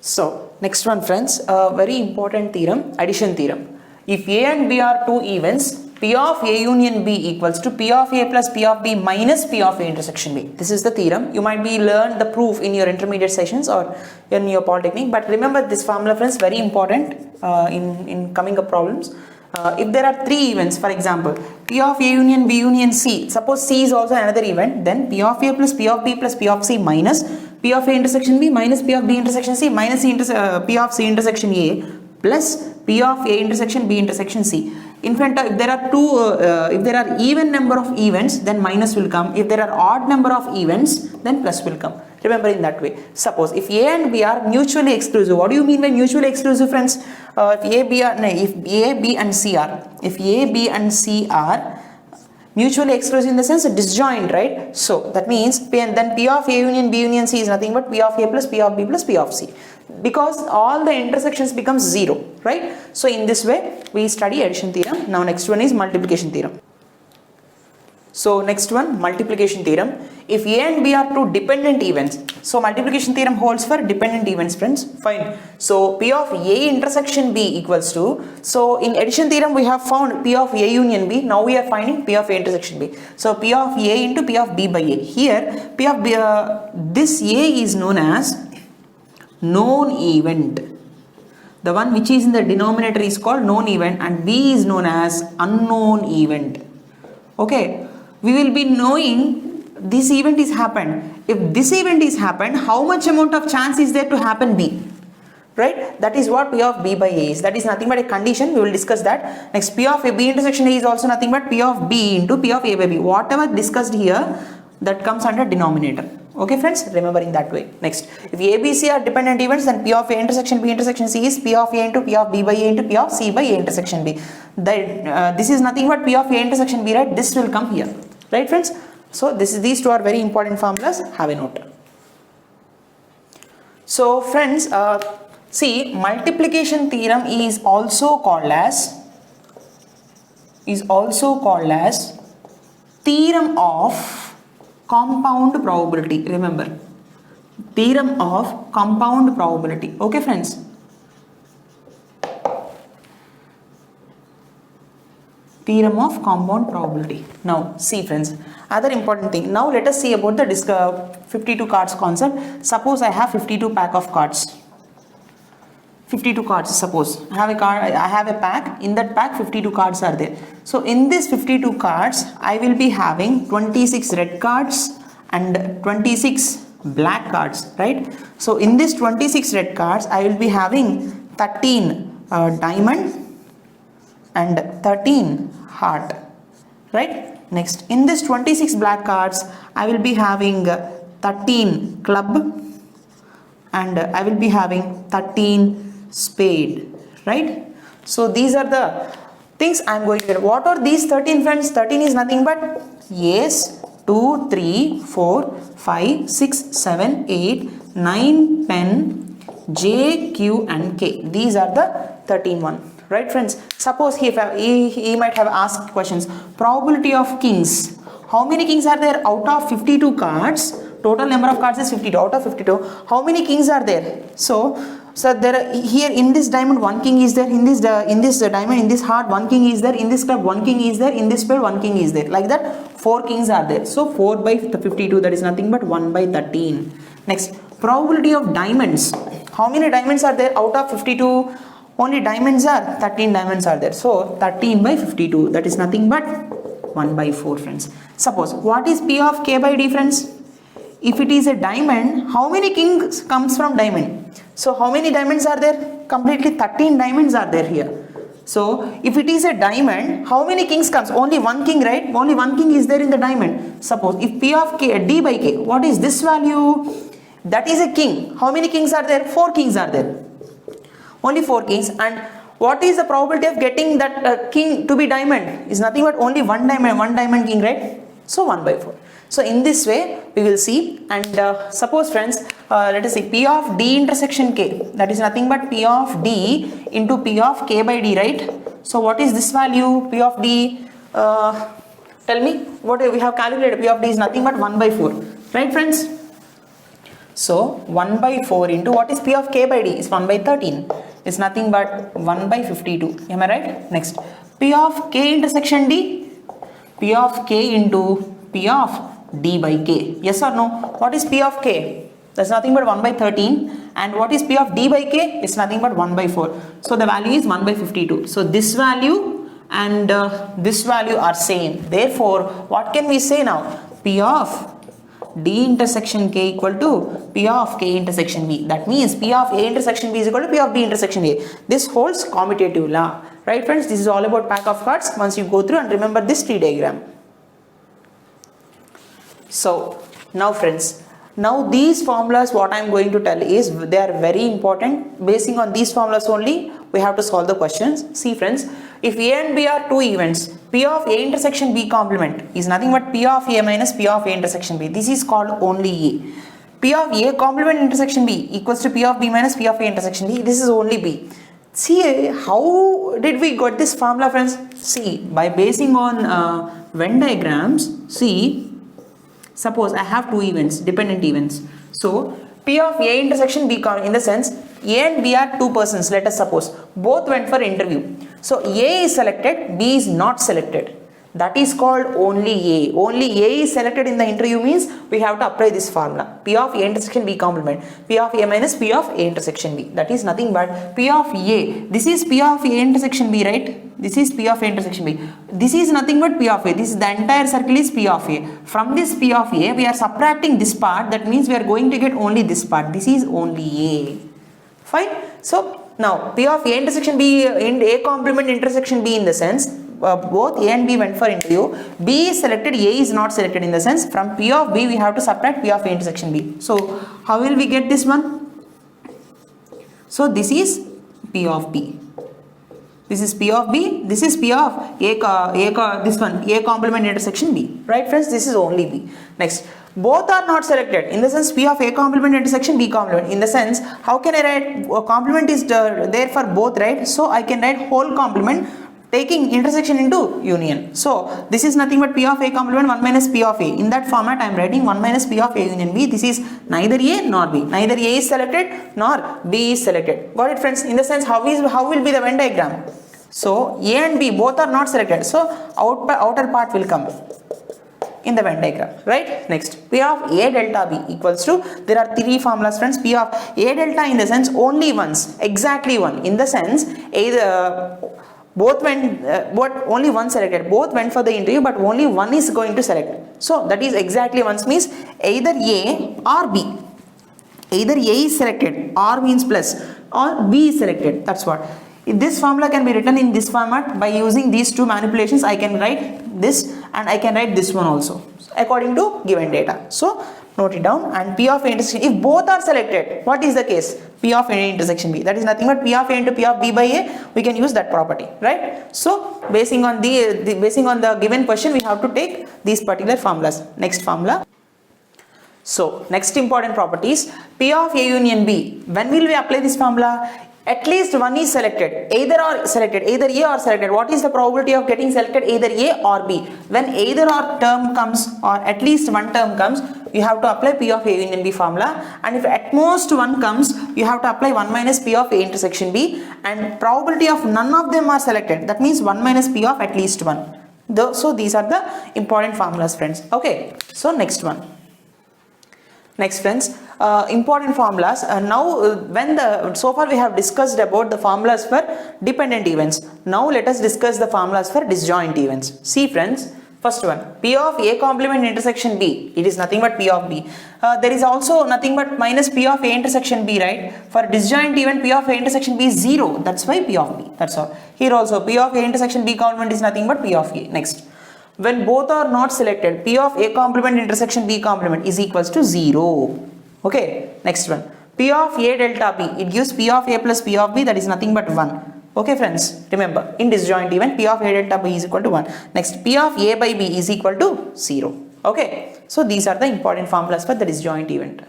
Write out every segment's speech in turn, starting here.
So next one friends, a very important theorem, addition theorem. If A and B are two events, P of A union B equals to P of A plus P of B minus P of A intersection B. This is the theorem. You might be learned the proof in your intermediate sessions or in your polytechnic, but remember this formula friends, very important in coming up problems. If there are three events, for example, P of A union B union C, suppose C is also another event, then P of A plus P of B plus P of C minus P of A intersection B minus P of B intersection C minus P of C intersection A plus P of A intersection B intersection C. In front of, if there are even number of events, then minus will come. If there are odd number of events, then plus will come. Remember in that way. Suppose if A and B are mutually exclusive. What do you mean by mutually exclusive, friends? If A, B and C are mutually exclusive in the sense disjoint, right? So that means then P of A union B union C is nothing but P of A plus P of B plus P of C, because all the intersections becomes 0, right? So in this way we study addition theorem. Now next one is multiplication theorem. So next one, multiplication theorem. If A and B are two dependent events, so multiplication theorem holds for dependent events, friends. Fine. So P of A intersection B equals to, so in addition theorem we have found P of A union B. Now we are finding P of A intersection B. So P of A into P of B by A. Here P of B, this A is known as known event. The one which is in the denominator is called known event and B is known as unknown event. Okay. We will be knowing this event is happened. If this event is happened, how much amount of chance is there to happen B? Right? That is what P of B by A is. That is nothing but a condition. We will discuss that. Next, P of A B intersection A is also nothing but P of B into P of A by B. Whatever discussed here, that comes under denominator. Okay friends, remember in that way. Next, if A, B, C are dependent events, then P of A intersection B intersection C is P of A into P of B by A into P of C by A intersection B. This is nothing but P of A intersection B, right? This will come here. Right friends? So these two are very important formulas. Have a note. So friends, see, multiplication theorem is also called as theorem of compound probability. Remember, theorem of compound probability. Okay friends? Theorem of compound probability. Now see friends, other important thing. Now let us see about the 52 cards concept. Suppose I have 52 pack of cards. 52 cards, suppose I have a pack. In that pack 52 cards are there. So in this 52 cards I will be having 26 red cards and 26 black cards, right? So in this 26 red cards I will be having 13 diamond and 13 heart, right? Next, in this 26 black cards I will be having 13 club and I will be having 13 spade, right? So these are the things I am going to get. What are these 13 friends? 13 is nothing but A's, 2, 3, 4, 5, 6, 7, 8, 9, 10, J, Q and K. These are the 13 one. Right friends, suppose he might have asked questions. Probability of kings. How many kings are there out of 52 cards? Total number of cards is 52. Out of 52, how many kings are there? So there are, here in this diamond one king is there. In this diamond, in this heart one king is there. In this club one king is there. In this spade one king is there. Like that 4 kings are there. So 4 by 52, that is nothing but 1 by 13. Next, probability of diamonds. How many diamonds are there out of 52? Only diamonds are 13 diamonds are there. So 13 by 52, that is nothing but 1 by 4 friends. Suppose, what is P of K by D friends? If it is a diamond, how many kings comes from diamond? So how many diamonds are there? Completely 13 diamonds are there here. So if it is a diamond, how many kings comes? Only one king, right? Only one king is there in the diamond. Suppose if P of K, D by K, what is this value? That is a king. How many kings are there? 4 kings are there. Only 4 kings. And what is the probability of getting that king to be diamond? Is nothing but only one diamond king, right? So 1 by 4. So in this way we will see. And suppose friends, let us say P of D intersection K, that is nothing but P of D into P of K by D, right? So what is this value? P of D, tell me what we have calculated. P of D is nothing but 1 by 4, right friends? So 1 by 4 into what is P of K by D is 1 by 13. It's nothing but 1 by 52. Am I right? Next, P of K intersection D, P of K into P of D by K. Yes or no? What is P of K? That's nothing but 1 by 13. And what is P of D by K? It's nothing but 1 by 4. So the value is 1 by 52. So this value and this value are same. Therefore, what can we say now? P of D intersection K equal to P of K intersection B. That means P of A intersection B is equal to P of B intersection A. This holds commutative law. Right friends, this is all about pack of cards. Once you go through and remember this tree diagram. So now friends, now these formulas what I am going to tell is they are very important. Basing on these formulas only we have to solve the questions. See friends, if A and B are two events, P of A intersection B complement is nothing but P of A minus P of A intersection B. This is called only A. P of A complement intersection B equals to P of B minus P of A intersection B. This is only B. See, how did we got this formula friends? See, by basing on Venn diagrams, see, suppose I have two events, dependent events. So P of A intersection B in the sense A and B are two persons, let us suppose. Both went for interview. So A is selected, B is not selected. That is called only A. Only A is selected in the interview means we have to apply this formula. P of A intersection B complement. P of A minus P of A intersection B. That is nothing but P of A. This is P of A intersection B, right? This is P of A intersection B. This is nothing but P of A. This is the entire circle is P of A. From this P of A, we are subtracting this part. That means we are going to get only this part. This is only A. Fine. So now P of A intersection B in A complement intersection B in the sense both A and B went for interview. B is selected, A is not selected in the sense from P of B we have to subtract P of A intersection B. So how will we get this one? So this is P of B. This is P of B. This is P of this one A complement intersection B. Right friends? This is only B. Next, both are not selected in the sense P of A complement intersection B complement. In the sense, how can I write complement is there for both, right? So I can write whole complement taking intersection into union. So this is nothing but P of A complement 1 minus P of A. In that format I am writing 1 minus P of A union B. This is neither A nor B. Neither A is selected nor B is selected. Got it friends? In the sense, how will be the Venn diagram? So A and B both are not selected. So outer part will come in the Venn diagram, right? Next, P of A delta B equals to, there are three formulas friends. P of A delta in the sense only once, exactly one. In the sense, either both went, only one selected. Both went for the interview, but only one is going to select. So that is exactly once means either A or B. Either A is selected, R means plus, or B is selected. That's what. This formula can be written in this format by using these two manipulations. I can write this and I can write this one also according to given data. So note it down. And P of A intersection, if both are selected, what is the case? P of A intersection B. That is nothing but P of A into P of B by A. We can use that property, right? So basing on the given question, we have to take these particular formulas. Next formula. So next important property is P of A union B. When will we apply this formula? At least one is selected, either A or selected. What is the probability of getting selected either A or B? When either or term comes or at least one term comes, you have to apply P of A union B formula, and if at most one comes, you have to apply 1 minus P of A intersection B, and probability of none of them are selected. That means 1 minus P of at least one. So these are the important formulas friends. Okay, so next one. Next friends, important formulas. So far we have discussed about the formulas for dependent events. Now let us discuss the formulas for disjoint events. See friends, first one, P of A complement intersection B. It is nothing but P of B. There is also nothing but minus P of A intersection B, right? For disjoint event, P of A intersection B is 0. That's why P of B. That's all. Here also P of A intersection B complement is nothing but P of A. Next, when both are not selected, P of A complement intersection B complement is equals to 0. Okay, next one, P of A delta B, it gives P of A plus P of B, that is nothing but 1. Okay friends, remember in disjoint event P of A delta B is equal to 1. Next, P of A by B is equal to 0. Okay, so these are the important formulas for the disjoint event.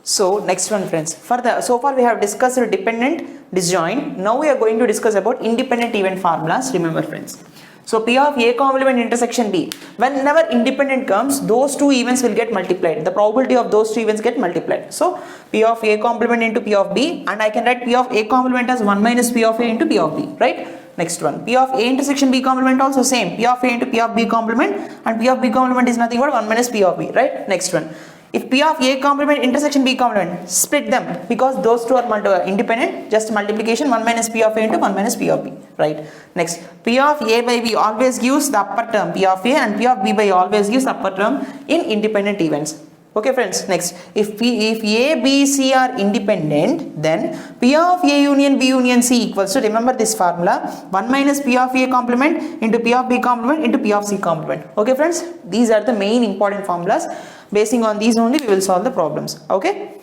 So next one friends, so far we have discussed dependent, disjoint. Now we are going to discuss about independent event formulas. Remember friends, So P of A complement intersection B. Whenever independent comes, those two events will get multiplied. The probability of those two events get multiplied. So P of A complement into P of B, and I can write P of A complement as 1 minus P of A into P of B, right? Next one, P of A intersection B complement also same, P of A into P of B complement, and P of B complement is nothing but 1 minus P of B, right? Next one, if P of A complement intersection B complement, split them because those two are independent, just multiplication 1 minus P of A into 1 minus P of B, right? Next, P of A by B always gives the upper term P of A, and P of B by A always gives the upper term in independent events. Okay friends, next, if A, B, C are independent, then P of A union B union C equals to, remember this formula, 1 minus P of A complement into P of B complement into P of C complement. Okay friends, these are the main important formulas. Basing on these only we will solve the problems. Okay.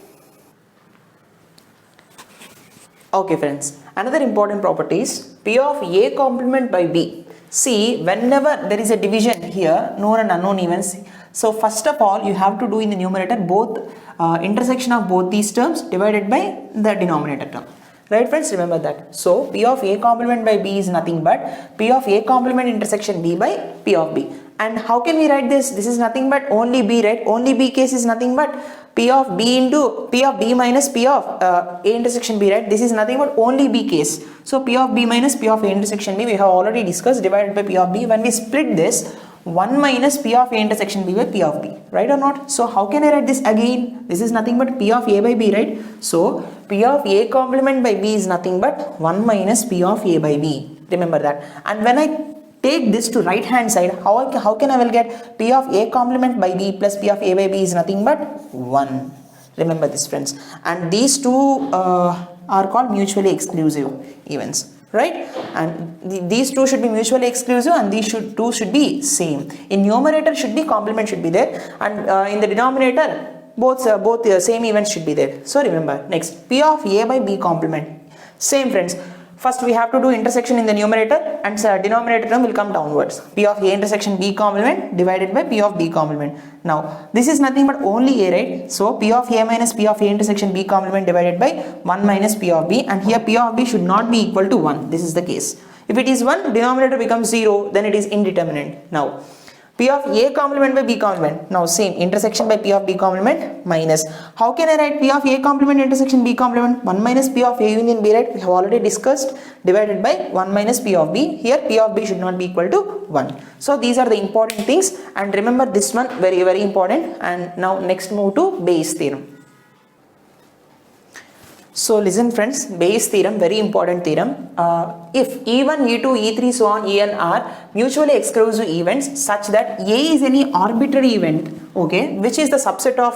Okay friends, another important property is P of A complement by B. See, whenever there is a division here, known and unknown events, so first of all you have to do in the numerator both intersection of both these terms divided by the denominator term. Right friends, remember that. So P of A complement by B is nothing but P of A complement intersection B by P of B. And how can we write this? This is nothing but only B, right? Only B case is nothing but P of B into P of B minus P of A intersection B, right? This is nothing but only B case. So P of B minus P of A intersection B we have already discussed, divided by P of B. When we split this, 1 minus P of A intersection B by P of B, right or not? So how can I write this again? This is nothing but P of A by B, right? So P of A complement by B is nothing but 1 minus P of A by B. Remember that. And when I take this to right hand side, how can I will get P of A complement by B plus P of A by B is nothing but 1. Remember this friends. And these two are called mutually exclusive events, right? And these two should be mutually exclusive, and these two should be same. In numerator should be complement should be there, and in the denominator both same events should be there. So remember, next, P of A by B complement, same friends. First we have to do intersection in the numerator, and denominator term will come downwards. P of A intersection B complement divided by P of B complement. Now this is nothing but only A, right? So P of A minus P of A intersection B complement divided by 1 minus P of B, and here P of B should not be equal to 1. This is the case. If it is 1, denominator becomes 0, then it is indeterminate. Now P of A complement by B complement, now same, intersection by P of B complement minus, how can I write P of A complement intersection B complement? 1 minus P of A union B, right? We have already discussed, divided by 1 minus P of B. Here P of B should not be equal to 1. So these are the important things, and remember this one very very important. And now next move to Bayes theorem. So listen friends, Bayes theorem, very important theorem. If E1, E2, E3, so on, En are mutually exclusive events such that A is any arbitrary event, okay, which is the subset of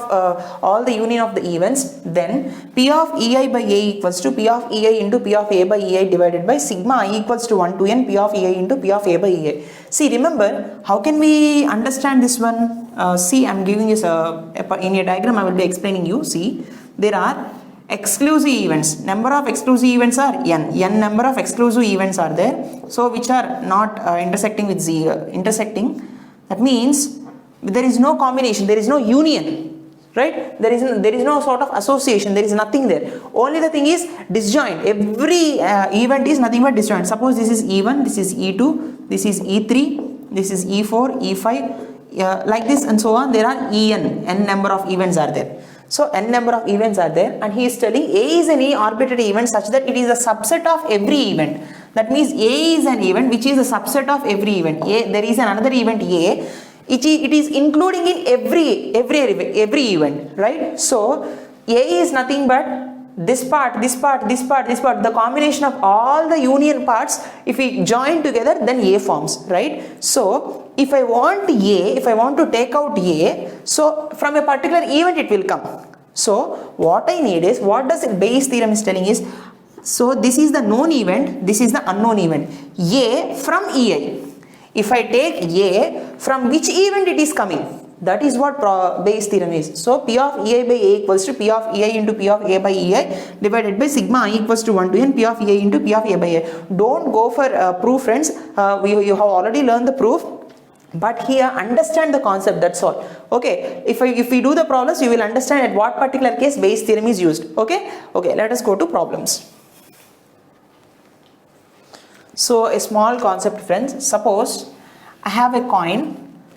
all the union of the events, then P of Ei by A equals to P of Ei into P of A by Ei divided by sigma I equals to 1 to n P of Ei into P of A by Ei. See, remember, how can we understand this one? See, I am giving this in a diagram. I will be explaining you. See, there are exclusive events. Number of exclusive events are n number of exclusive events are there, so which are not intersecting with z, intersecting, that means there is no combination, there is no union, right? There is no sort of association, there is nothing there. Only the thing is disjoint. Every event is nothing but disjoint. Suppose this is E1, this is E2, this is E3, this is E4, E5, like this and so on. There are n number of events are there. So n number of events are there, and he is telling A is any arbitrary event such that it is a subset of every event. That means A is an event which is a subset of every event. There is another event A, it is including in every event, right? So A is nothing but this part, this part, this part, this part, the combination of all the union parts. If we join together, then A forms, right? So if I want A, if I want to take out A, so from a particular event it will come. So what I need is, what does Bayes theorem is telling is, so this is the known event, this is the unknown event, A from Ei. If I take A, from which event it is coming? That is what Bayes theorem is. So P of Ei by A equals to P of Ei into P of A by Ei divided by sigma I equals to 1 to n P of Ei into P of A by A. Don't go for proof friends, you have already learned the proof, but here understand the concept, that's all. Okay, if we do the problems, you will understand at what particular case Bayes theorem is used. Okay, let us go to problems. So a small concept, friends. Suppose I have a coin.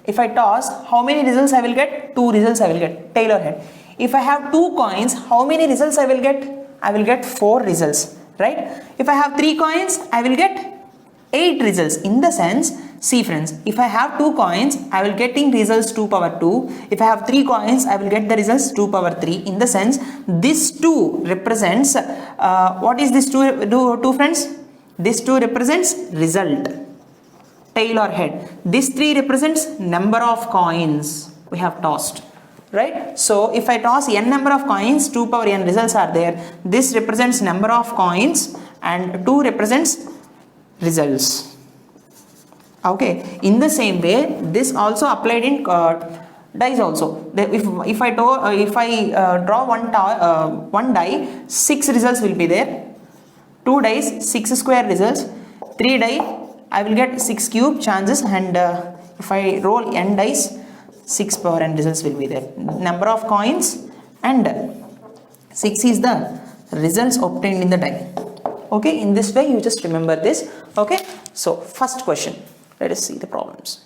If I toss, how many results I will get? 2 results I will get, tail or head. If I have 2 coins, how many results I will get? I will get 4 results, right? If I have 3 coins, I will get 8 results. In the sense, see friends, if I have 2 coins, I will getting results 2 power 2. If I have 3 coins, I will get the results 2 power 3. In the sense, this 2 represents, what is this 2 friends? This 2 represents result, tail or head. This 3 represents number of coins we have tossed, right? So if I toss n number of coins, 2 power n results are there. This represents number of coins and 2 represents results. Okay, in the same way, this also applied in dice also. If I draw one die, 6 results will be there. 2 dice, 6 square results. 3 die, I will get 6 cube chances, and if I roll n dice, 6 power n results will be there. Number of coins and 6 is the results obtained in the die. Okay, in this way you just remember this. Okay, so first question, let us see the problems.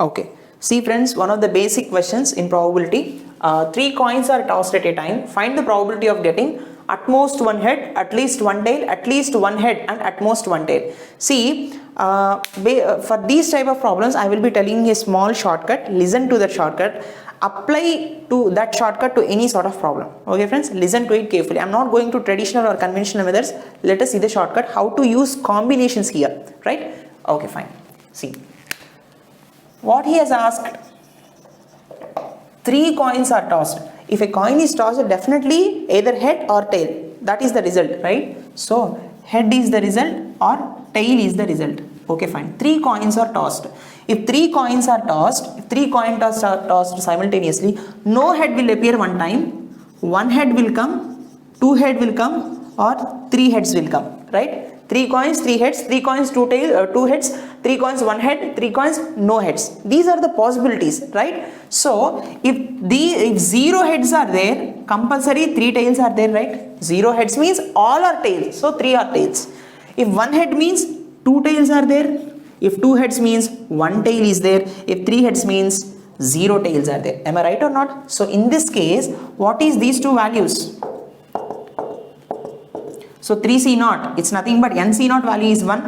Okay, see friends, one of the basic questions in probability. 3 coins are tossed at a time. Find the probability of getting at most 1 head, at least 1 tail, at least 1 head, and at most 1 tail. See, for these type of problems, I will be telling a small shortcut. Listen to that shortcut. Apply to that shortcut to any sort of problem. Okay friends, listen to it carefully. I am not going to traditional or conventional methods. Let us see the shortcut, how to use combinations here, right? Okay, fine. See, what he has asked, 3 coins are tossed. If a coin is tossed, definitely either head or tail. That is the result, right? So head is the result or tail is the result. Okay, fine. 3 coins are tossed. If 3 coins are tossed, if 3 coin toss are tossed simultaneously, no head will appear one time. 1 head will come, 2 head will come, or 3 heads will come, right? 3 coins, 3 heads, 3 coins, 2 tail, 2 heads, 3 coins, 1 head, 3 coins, no heads. These are the possibilities, right? So if 0 heads are there, compulsory 3 tails are there, right? 0 heads means all are tails, so 3 are tails. If 1 head means 2 tails are there. If 2 heads means 1 tail is there. If 3 heads means 0 tails are there. Am I right or not? So in this case, what is these 2 values? So 3C0, it's nothing but NC0 value is 1.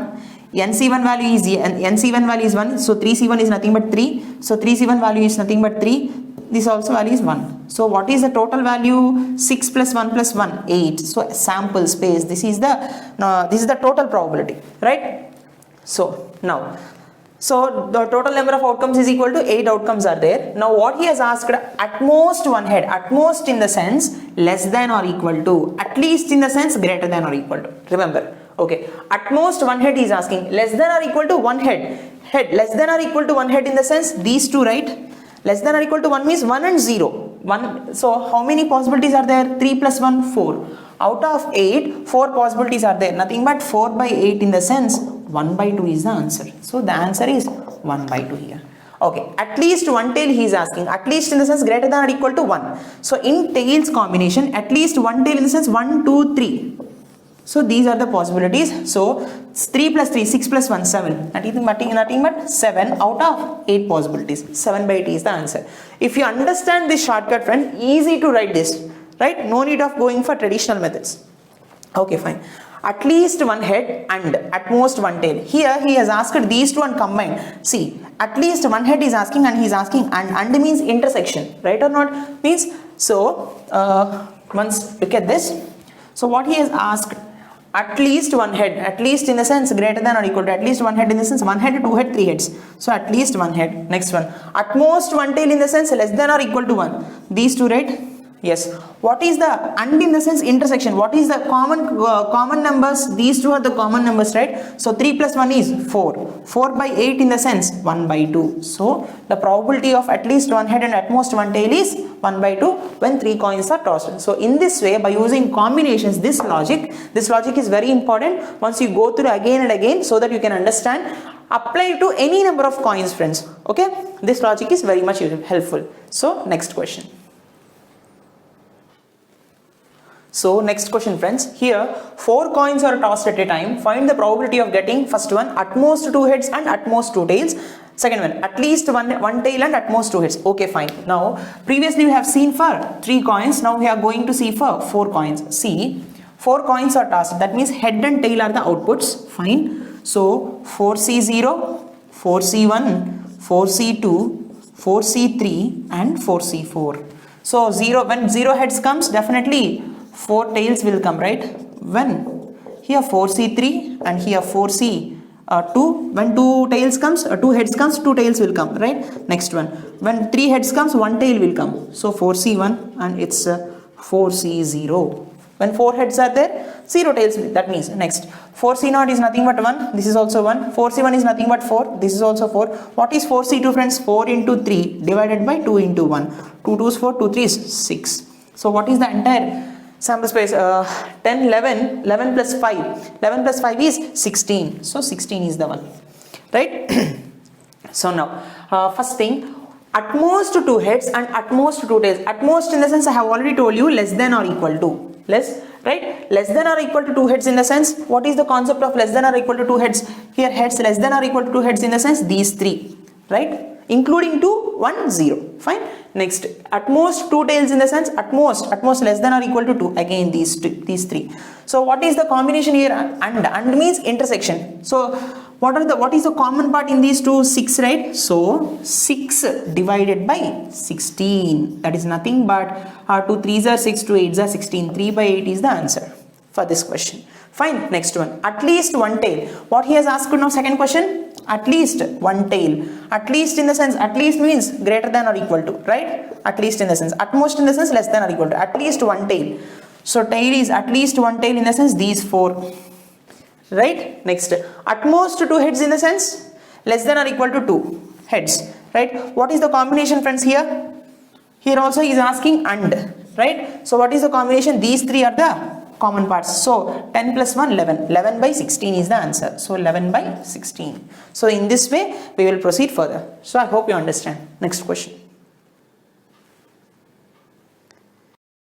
NC1 value is NC1 value is 1. So 3C1 is nothing but 3. So 3C1 value is nothing but 3. This also value is 1. So what is the total value? 6 plus 1 plus 1, 8. So sample space. This is the total probability, right? So now, so the total number of outcomes is equal to 8 outcomes are there. Now what he has asked, at most 1 head, at most in the sense less than or equal to, at least in the sense greater than or equal to. Remember, okay, at most 1 head he is asking, less than or equal to 1 head, less than or equal to 1 head in the sense these 2, right? Less than or equal to 1 means 1 and 0. 1. So how many possibilities are there? 3 plus 1, 4. Out of 8, 4 possibilities are there. Nothing but 4 by 8 in the sense 1 by 2 is the answer. So the answer is 1 by 2 here. Okay, at least 1 tail he is asking. At least in the sense greater than or equal to 1. So in tails combination, at least 1 tail in the sense 1, 2, 3. So these are the possibilities. So 3 plus 3, 6 plus 1, 7. Nothing but 7 out of 8 possibilities. 7 by 8 is the answer. If you understand this shortcut, friend, easy to write this, right? No need of going for traditional methods. Okay, fine. At least 1 head and at most 1 tail. Here he has asked these 2 and combined. See, at least 1 head is asking and he is asking, and means intersection, right or not? Means, so once look at this. So what he has asked, at least 1 head, at least in the sense greater than or equal to, at least 1 head in the sense 1 head, 2 head, 3 heads. So at least 1 head. Next one, at most 1 tail in the sense less than or equal to 1. These 2, right? Yes. What is the and in the sense intersection? What is the common numbers? These 2 are the common numbers, right? So 3 plus 1 is 4. 4 by 8 in the sense 1 by 2. So the probability of at least 1 head and at most 1 tail is 1 by 2 when 3 coins are tossed. So in this way, by using combinations, this logic is very important. Once you go through again and again, so that you can understand, apply to any number of coins, friends. Okay, this logic is very much helpful. So next question. So next question friends, here 4 coins are tossed at a time. Find the probability of getting first one at most 2 heads and at most 2 tails. Second one at least one tail and at most 2 heads. Okay, fine. Now previously we have seen for 3 coins. Now we are going to see for 4 coins. See, 4 coins are tossed. That means head and tail are the outputs. Fine. So 4C0, 4C1, 4C2, 4C3 and 4C4. So when 0 heads comes, definitely 4 tails will come, right? When here 4C3 and here 4C2, when 2 tails comes, 2 heads comes, 2 tails will come, right? Next one, when 3 heads comes, 1 tail will come. So 4C1 and it's 4C0. When 4 heads are there, 0 tails, that means next 4C0 is nothing but 1, this is also 1, 4C1 is nothing but 4, this is also 4. What is 4C2 friends? 4 into 3 divided by 2 into 1, 2 2 is 4, 2 3 is 6. So what is the entire sample space? 10, 11, 11 plus 5, 11 plus 5 is 16, so 16 is the one, right? So now first thing, at most 2 heads and at most 2 tails. At most in the sense I have already told you, less than or equal to. Less, right? Less than or equal to 2 heads in the sense, what is the concept of less than or equal to 2 heads? Here heads less than or equal to 2 heads in the sense these 3, right? Including 2, 1, 0. Fine. Next, at most 2 tails in the sense at most less than or equal to 2. Again these 3. So what is the combination here? And means intersection. So what is the common part in these two? 6, right? So 6 divided by 16. That is nothing but 2 3s are 6, 2 8s are 16. 3 by 8 is the answer for this question. Fine. Next one. At least 1 tail. What he has asked now, second question? At least 1 tail. At least in the sense, at least means greater than or equal to, right? At least in the sense, at most in the sense less than or equal to. At least 1 tail. So tail is at least 1 tail in the sense these 4. Right? Next, at most 2 heads in the sense less than or equal to 2 heads, right? What is the combination friends here? Here also he is asking and, right? So what is the combination? These 3 are the common parts. So 10 plus 1, 11. 11 by 16 is the answer. So 11 by 16. So in this way we will proceed further. So I hope you understand. Next question.